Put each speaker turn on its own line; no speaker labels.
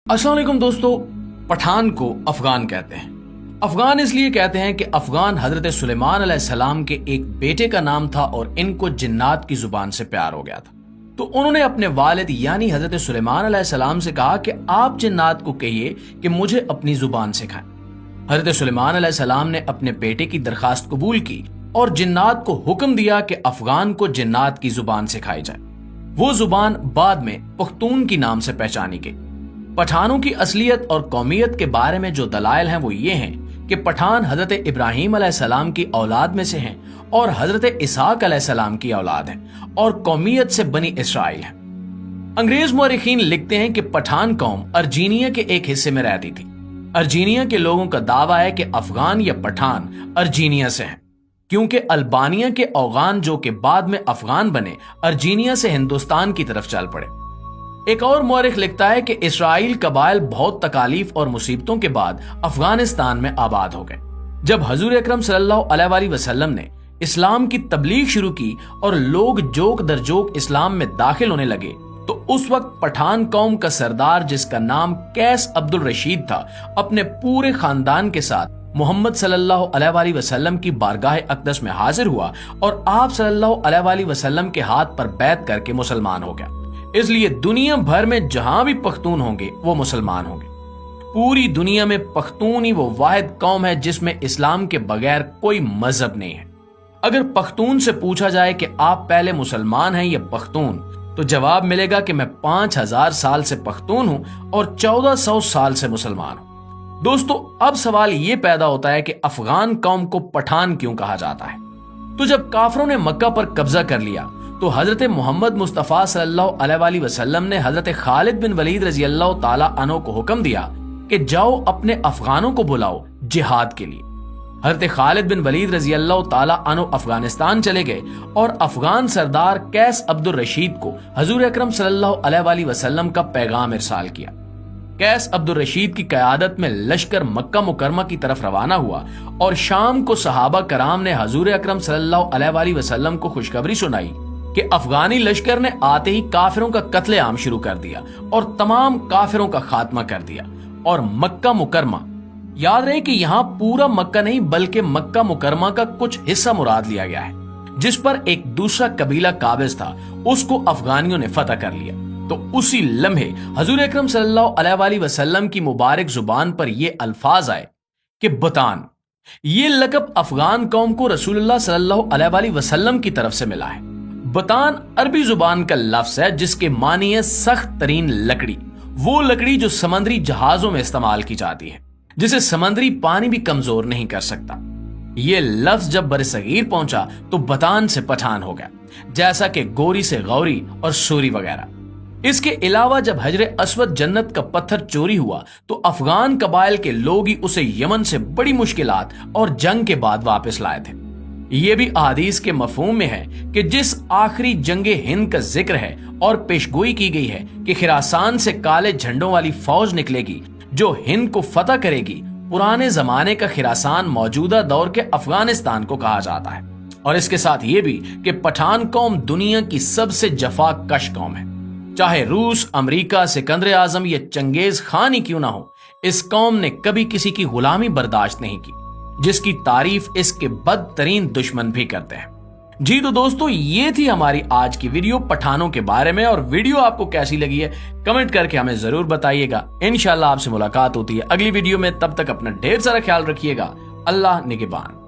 अस्सलाम वालेकुम दोस्तों, पठान को अफगान कहते हैं। अफगान इसलिए कहते हैं कि अफगान हजरत सुलेमान अलैहिस्सलाम के एक बेटे का नाम था और इनको जिन्नात की जुबान से प्यार हो गया था। तो उन्होंने अपने वालिद यानी हजरत सुलेमान अलैहिस्सलाम से कहा कि आप जिन्नात को कहिए कि मुझे अपनी जुबान सिखाएं। हजरत सुलेमान अलैहिस्सलाम ने अपने बेटे की दरखास्त कबूल की और जिन्नात को हुक्म दिया कि अफगान को जिन्नात की जुबान सिखाई जाए। वो जुबान बाद में पख्तून की नाम से पहचानी गई। पठानों की असलियत और कौमियत के बारे में जो दलाइल हैं वो ये हैं कि पठान हजरत इब्राहीम अलैहिस्सलाम की औलाद में से हैं और हजरत इसहाक अलैहिस्सलाम की औलाद हैं और कौमियत से बनी इसराइल हैं। अंग्रेज मुअर्रिखीन लिखते हैं कि पठान कौम अर्जीनिया के एक हिस्से में रहती थी। अर्जीनिया के लोगों का दावा है कि अफगान या पठान अर्जीनिया से हैं, क्योंकि अल्बानिया के अफगान जो कि बाद में अफगान बने अर्जीनिया से हिंदुस्तान की तरफ चल पड़े। एक और मौरिख लिखता है कि इसराइल कबाइल बहुत तकालीफ और मुसीबतों के बाद अफगानिस्तान में आबाद हो गए। जब हजूर अकरम सल्लल्लाहु अलैहि वसल्लम ने इस्लाम की तबलीग शुरू की और लोग जोक दर जोक इस्लाम में दाखिल होने लगे, तो उस वक्त पठान कौम का सरदार जिसका नाम कैस अब्दुल रशीद था, अपने पूरे खानदान के साथ मोहम्मद सल्लल्लाहु अलैहि वसल्लम की बारगाह अक़दस में हाजिर हुआ और आप सल्लल्लाहु अलैहि वसल्लम के हाथ पर बैत करके मुसलमान हो गया। इसलिए दुनिया भर में जहां भी पख्तून होंगे वो मुसलमान होंगे। पूरी दुनिया में पख्तून ही वो वाहिद कौम है जिसमें इस्लाम के बगैर कोई मजहब नहीं है। अगर पख्तून से पूछा जाए कि आप पहले मुसलमान हैं या पख्तून, तो जवाब मिलेगा कि मैं 5000 साल से पख्तून हूं और 1400 साल से मुसलमान हूं। दोस्तों, अब सवाल ये पैदा होता है कि अफगान कौम को पठान क्यों कहा जाता है। तो जब काफरों ने मक्का पर कब्जा कर लिया तो हजरत मोहम्मद मुस्तफ़ा सल्लल्लाहु अलैहि वसल्लम ने हजरत खालिद बिन वलीद रजी अल्लाह ताला अन्हु को हुक्म दिया कि जाओ अपने अफगानों को बुलाओ जिहाद के लिए। हजरत खालिद बिन वलीद रजी अल्लाह ताला अन्हु अफगानिस्तान चले गए और अफगान सरदार कैस अब्दुल रशीद को हजूर अकरम सल्लल्लाहु अलैहि वसल्लम का पैगाम इरसाल किया। कैस अब्दुल रशीद की क़यादत में लश्कर मक्का मुकरमा की तरफ रवाना हुआ और शाम को सहाबा कराम ने हजूर अकरम सल्लल्लाहु अलैहि वसल्लम को खुशखबरी सुनाई कि अफगानी लश्कर ने आते ही काफिरों का कत्लेआम शुरू कर दिया और तमाम काफिरों का खात्मा कर दिया और मक्का मुकरमा, याद रहे कि यहाँ पूरा मक्का नहीं बल्कि मक्का मुकरमा का कुछ हिस्सा मुराद लिया गया है, जिस पर एक दूसरा कबीला काबिज था, उसको अफगानियों ने फतह कर लिया। तो उसी लम्हे हजूर अकरम सल्लल्लाहु अलैहि वसल्लम की मुबारक जुबान पर ये अल्फाज आए कि बतान। ये लक़ब अफगान कौम को रसूलुल्लाह सल्लल्लाहु अलैहि वसल्लम की तरफ से मिला है। बतान अरबी जुबान का लफ्ज है जिसके मानी है सख्त तरीन लकड़ी, वो लकड़ी जो समंदरी जहाजों में इस्तेमाल की जाती है, जिसे समंदरी पानी भी कमजोर नहीं कर सकता। ये लफ्ज जब बरसगीर पहुंचा तो बतान से पठान हो गया, जैसा कि गोरी से गौरी और सूरी वगैरह। इसके अलावा जब हजरे अस्वद जन्नत का पत्थर चोरी हुआ तो अफगान कबाइल के लोग ही उसे यमन से बड़ी मुश्किलात और जंग के बाद वापस लाए थे। ये भी अहादीस के मफहूम में है कि जिस आखिरी जंगे हिंद का जिक्र है और पेशगोई की गई है कि खिरासान से काले झंडों वाली फौज निकलेगी जो हिंद को फतह करेगी, पुराने जमाने का खिरासान मौजूदा दौर के अफगानिस्तान को कहा जाता है। और इसके साथ ये भी कि पठान कौम दुनिया की सबसे जफाकश कौम है। चाहे रूस, अमेरिका, सिकंदर आजम या चंगेज खान ही क्यों ना हो, इस कौम ने कभी किसी की गुलामी बर्दाश्त नहीं की, जिसकी तारीफ इसके बदतरीन दुश्मन भी करते हैं। जी तो दोस्तों, ये थी हमारी आज की वीडियो पठानों के बारे में। और वीडियो आपको कैसी लगी है कमेंट करके हमें जरूर बताइएगा। इंशाल्लाह आपसे मुलाकात होती है अगली वीडियो में। तब तक अपना ढेर सारा ख्याल रखिएगा। अल्लाह निगहबान।